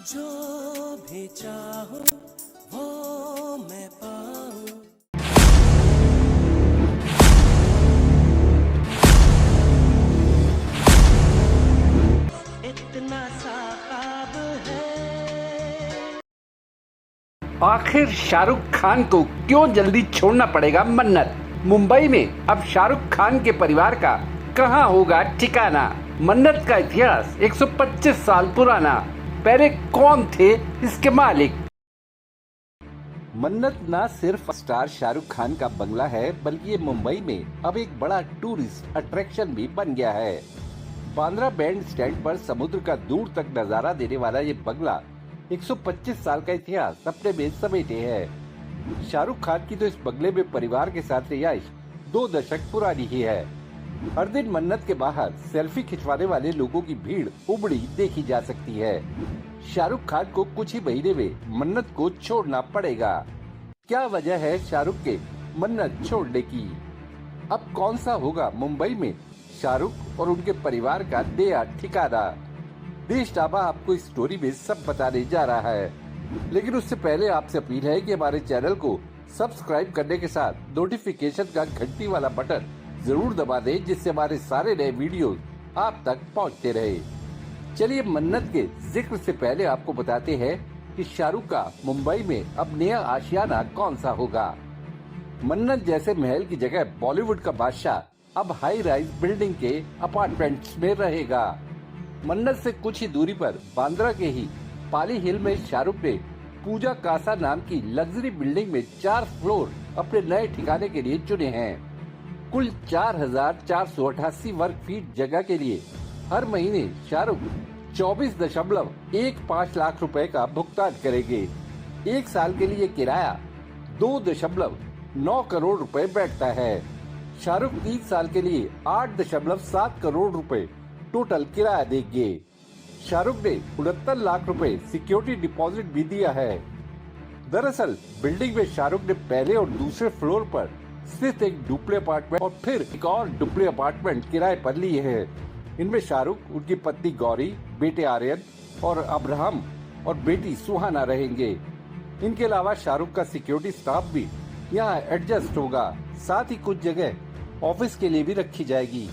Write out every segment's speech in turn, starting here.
जो भी चाहो वो मैं पाऊं। इतना सा ख्वाब है। आखिर शाहरुख खान को क्यों जल्दी छोड़ना पड़ेगा मन्नत? मुंबई में अब शाहरुख खान के परिवार का कहां होगा ठिकाना? मन्नत का इतिहास 125 साल पुराना। पहले कौन थे इसके मालिक? मन्नत न सिर्फ स्टार शाहरुख खान का बंगला है, बल्कि ये मुंबई में अब एक बड़ा टूरिस्ट अट्रैक्शन भी बन गया है। बांद्रा बैंड स्टैंड पर समुद्र का दूर तक नजारा देने वाला ये बंगला 125 साल का इतिहास अपने में समेटे है। शाहरुख खान की तो इस बंगले में परिवार के साथ रिहाइश 2 दशक पुरानी ही है। हर दिन मन्नत के बाहर सेल्फी खिंचवाने वाले लोगों की भीड़ उमड़ी देखी जा सकती है। शाहरुख खान को कुछ ही महीने में मन्नत को छोड़ना पड़ेगा। क्या वजह है शाहरुख के मन्नत छोड़ने की? अब कौन सा होगा मुंबई में शाहरुख और उनके परिवार का नया ठिकाना? देश टाबा आपको इस स्टोरी में सब बताने जा रहा है, लेकिन उससे पहले आपसे अपील है कि हमारे चैनल को सब्सक्राइब करने के साथ नोटिफिकेशन का घंटी वाला बटन जरूर दबा दें, जिससे हमारे सारे नए वीडियोस आप तक पहुंचते रहे। चलिए मन्नत के जिक्र से पहले आपको बताते हैं कि शाहरुख का मुंबई में अब नया आशियाना कौन सा होगा। मन्नत जैसे महल की जगह बॉलीवुड का बादशाह अब हाई राइज बिल्डिंग के अपार्टमेंट्स में रहेगा। मन्नत से कुछ ही दूरी पर बांद्रा के ही पाली हिल में शाहरुख ने पूजा कासा नाम की लग्जरी बिल्डिंग में 4 फ्लोर अपने नए ठिकाने के लिए चुने हैं। कुल 4,488 वर्ग फीट जगह के लिए हर महीने शाहरुख 24.15 लाख रुपए का भुगतान करेंगे। 1 साल के लिए किराया 2.9 करोड़ रुपए बैठता है। शाहरुख 3 साल के लिए 8.7 करोड़ रुपए टोटल किराया देंगे। शाहरुख ने 69 लाख रुपए सिक्योरिटी डिपॉजिट भी दिया है। दरअसल बिल्डिंग में शाहरुख ने पहले और दूसरे फ्लोर पर स्थित एक डुप्ले अपार्टमेंट और फिर एक और डुप्ले अपार्टमेंट किराए पर लिए हैं। इनमें शाहरुख, उनकी पत्नी गौरी, बेटे आर्यन और अब्राहम और बेटी सुहाना रहेंगे। इनके अलावा शाहरुख का सिक्योरिटी स्टाफ भी यहाँ एडजस्ट होगा। साथ ही कुछ जगह ऑफिस के लिए भी रखी जाएगी।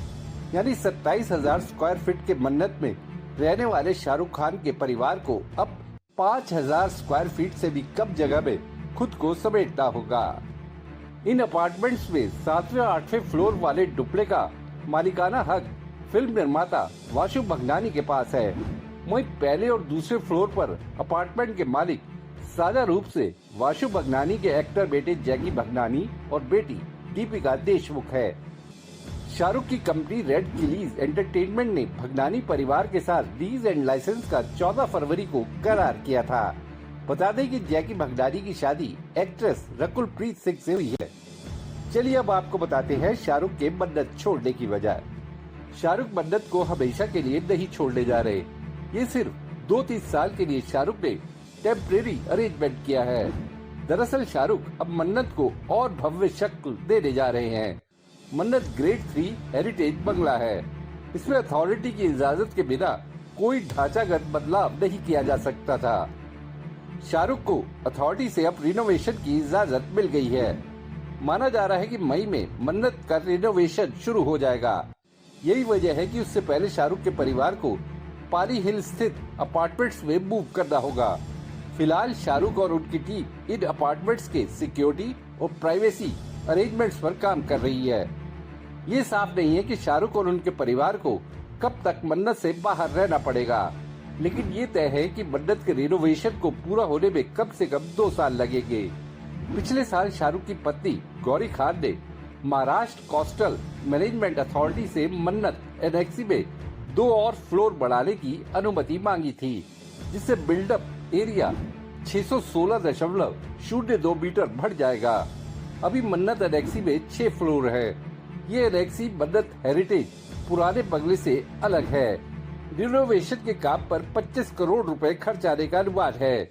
यानी 27,000 स्क्वायर फीट के मन्नत में रहने वाले शाहरुख खान के परिवार को अब 5,000 स्क्वायर फीट से भी कम जगह में खुद को समेटना होगा। इन अपार्टमेंट्स में 7वें और 8वें फ्लोर वाले डुप्ले का मालिकाना हक फिल्म निर्माता वासु भगनानी के पास है। वहीं पहले और दूसरे फ्लोर पर अपार्टमेंट के मालिक साझा रूप से वासु भगनानी के एक्टर बेटे जैकी भगनानी और बेटी दीपिका देशमुख है। शाहरुख की कंपनी रेड चिलीज एंटरटेनमेंट ने भगनानी परिवार के साथ लीज एंड लाइसेंस का 14 फरवरी को करार किया था। बता दें कि जैकी भगनानी की शादी एक्ट्रेस रकुलप्रीत सिंह से हुई है। चलिए अब आपको बताते हैं शाहरुख के मन्नत छोड़ने की वजह। शाहरुख मन्नत को हमेशा के लिए नहीं छोड़ने जा रहे। ये सिर्फ 2-3 साल के लिए शाहरुख ने टेम्परेरी अरेंजमेंट किया है। दरअसल शाहरुख अब मन्नत को और भव्य शक्ल देने जा रहे हैं। मन्नत ग्रेड 3 हेरिटेज बंगला है। इसमें अथॉरिटी की इजाजत के बिना कोई ढांचागत बदलाव नहीं किया जा सकता था। शाहरुख को अथॉरिटी से अब रिनोवेशन की इजाजत मिल गई है। माना जा रहा है कि मई में मन्नत का रिनोवेशन शुरू हो जाएगा। यही वजह है कि उससे पहले शाहरुख के परिवार को पाली हिल स्थित अपार्टमेंट्स में मूव करना होगा। फिलहाल शाहरुख और उनकी टीम इन अपार्टमेंट्स के सिक्योरिटी और प्राइवेसी अरेंजमेंट्स पर काम कर रही है। ये साफ नहीं है कि शाहरुख और उनके परिवार को कब तक मन्नत से बाहर रहना पड़ेगा, लेकिन ये तय है कि मन्नत के रिनोवेशन को पूरा होने में कम से कम 2 साल लगेंगे। पिछले साल शाहरुख की पत्नी गौरी खान ने महाराष्ट्र कोस्टल मैनेजमेंट अथॉरिटी से मन्नत एनेक्सी में 2 और फ्लोर बढ़ाने की अनुमति मांगी थी, जिससे बिल्डअप एरिया 616.02 मीटर बढ़ जाएगा। अभी मन्नत एनेक्सी में 6 फ्लोर है। ये एनेक्सी मन्नत हेरिटेज पुराने बंगले से अलग है। रिनोवेशन के काम पर 25 करोड़ रुपए खर्च आने का अनुमान है।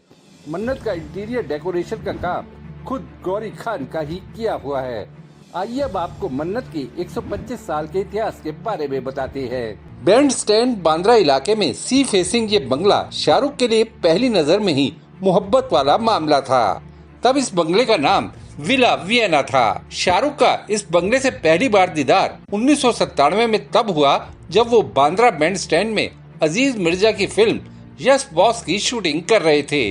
मन्नत का इंटीरियर डेकोरेशन का काम खुद गौरी खान का ही किया हुआ है। आइए अब आपको मन्नत के 125 साल के इतिहास के बारे में बताते हैं। बैंड स्टैंड बांद्रा इलाके में सी फेसिंग ये बंगला शाहरुख के लिए पहली नजर में ही मोहब्बत वाला मामला था। तब इस बंगले का नाम विला वियना था। शाहरुख का इस बंगले से पहली बार दीदार 1997 में तब हुआ जब वो बांद्रा बैंड स्टैंड में अजीज मिर्जा की फिल्म यस बॉस की शूटिंग कर रहे थे।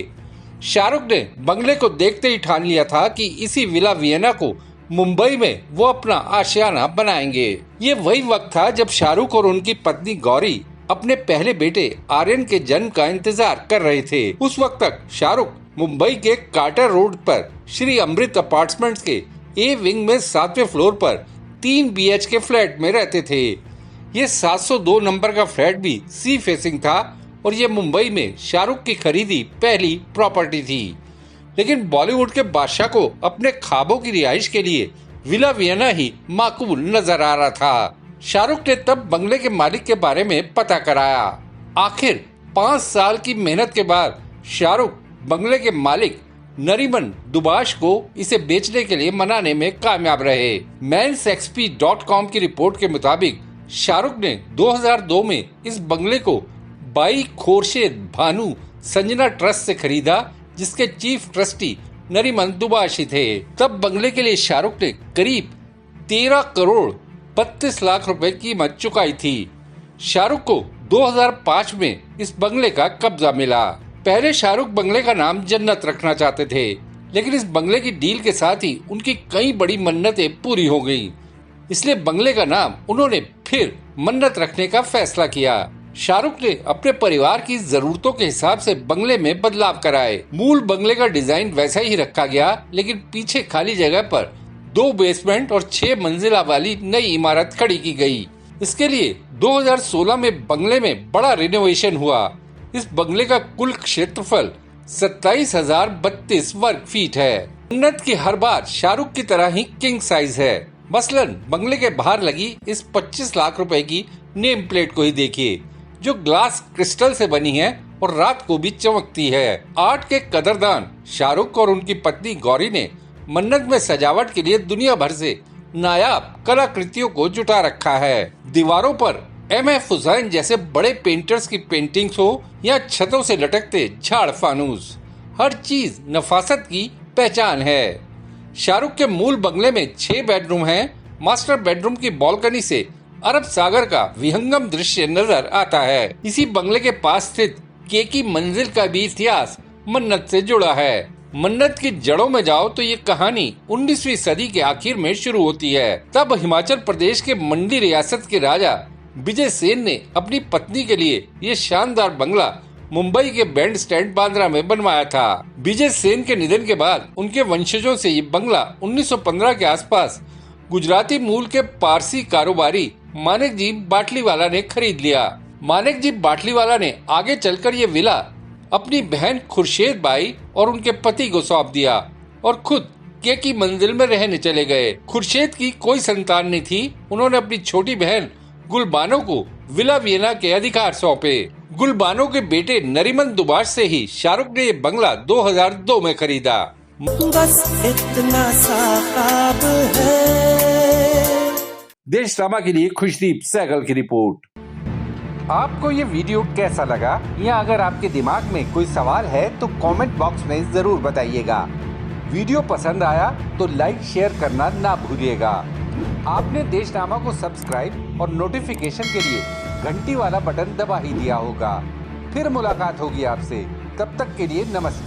शाहरुख ने बंगले को देखते ही ठान लिया था कि इसी विला वियना को मुंबई में वो अपना आशियाना बनाएंगे। ये वही वक्त था जब शाहरुख और उनकी पत्नी गौरी अपने पहले बेटे आर्यन के जन्म का इंतजार कर रहे थे। उस वक्त तक शाहरुख मुंबई के कार्टर रोड पर श्री अमृत अपार्टमेंट्स के ए विंग में 7वें फ्लोर पर 3 BHK फ्लैट में रहते थे। ये 702 नंबर का फ्लैट भी सी फेसिंग था और ये मुंबई में शाहरुख की खरीदी पहली प्रॉपर्टी थी। लेकिन बॉलीवुड के बादशाह को अपने ख्वाबों की रिहाइश के लिए विला वियना ही माकूल नजर आ रहा था। शाहरुख ने तब बंगले के मालिक के बारे में पता कराया। आखिर 5 साल की मेहनत के बाद शाहरुख बंगले के मालिक नरीमन दुबाश को इसे बेचने के लिए मनाने में कामयाब रहे। mansxp.com की रिपोर्ट के मुताबिक शाहरुख ने 2002 में इस बंगले को बाई खोरशेद भानु संजना ट्रस्ट से खरीदा, जिसके चीफ ट्रस्टी नरीमन दुबाशी थे। तब बंगले के लिए शाहरुख ने करीब 13 करोड़ 32 लाख रुपए कीमत चुकाई थी। शाहरुख को 2005 में इस बंगले का कब्जा मिला। पहले शाहरुख बंगले का नाम जन्नत रखना चाहते थे, लेकिन इस बंगले की डील के साथ ही उनकी कई बड़ी मन्नतें पूरी हो गईं। इसलिए बंगले का नाम उन्होंने फिर मन्नत रखने का फैसला किया। शाहरुख ने अपने परिवार की जरूरतों के हिसाब से बंगले में बदलाव कराए। मूल बंगले का डिजाइन वैसा ही रखा गया, लेकिन पीछे खाली जगह पर 2 बेसमेंट और 6 मंजिला वाली नई इमारत खड़ी की गई। इसके लिए 2016 में बंगले में बड़ा रिनोवेशन हुआ। इस बंगले का कुल क्षेत्रफल 27,032 वर्ग फीट है। मन्नत की हर बार शाहरुख की तरह ही किंग साइज है। मसलन बंगले के बाहर लगी इस 25 लाख रुपए की नेम प्लेट को ही देखिए, जो ग्लास क्रिस्टल से बनी है और रात को भी चमकती है। आर्ट के कदरदान शाहरुख और उनकी पत्नी गौरी ने मन्नत में सजावट के लिए दुनिया भर से नायाब कलाकृतियों को जुटा रखा है। दीवारों पर MF हुसैन जैसे बड़े पेंटर्स की पेंटिंग्स हो या छतों से लटकते झाड़ फानूस, हर चीज नफासत की पहचान है। शाहरुख के मूल बंगले में 6 बेडरूम हैं। मास्टर बेडरूम की बालकनी से अरब सागर का विहंगम दृश्य नजर आता है। इसी बंगले के पास स्थित केकी मंजिल का भी इतिहास मन्नत से जुड़ा है। मन्नत की जड़ों में जाओ तो ये कहानी 19वीं सदी के आखिर में शुरू होती है। तब हिमाचल प्रदेश के मंडी रियासत के राजा विजय सेन ने अपनी पत्नी के लिए ये शानदार बंगला मुंबई के बैंड स्टैंड बांद्रा में बनवाया था। विजय सेन के निधन के बाद उनके वंशजों से ये बंगला 1915 के आसपास गुजराती मूल के पारसी कारोबारी मानेक जी बाटलीवाला ने खरीद लिया। मानेक जी बाटलीवाला ने आगे चलकर ये विला अपनी बहन खुर्शेद बाई और उनके पति को सौंप दिया और खुद केकी मंजिल में रहने चले गए। खुर्शेद की कोई संतान नहीं थी। उन्होंने अपनी छोटी बहन गुलबानो को विला वियना के अधिकार सौंपे। गुलबानो के बेटे नरीमन दुबाश से ही शाहरुख ने ये बंगला 2002 में खरीदा। बस इतना सा ख्वाब है। देशनामा के लिए खुशदीप सहगल की रिपोर्ट। आपको ये वीडियो कैसा लगा, या अगर आपके दिमाग में कोई सवाल है तो कमेंट बॉक्स में जरूर बताइएगा। वीडियो पसंद आया तो लाइक शेयर करना ना भूलिएगा। आपने देशनामा को सब्सक्राइब और नोटिफिकेशन के लिए घंटी वाला बटन दबा ही दिया होगा। फिर मुलाकात होगी आपसे, तब तक के लिए नमस्कार।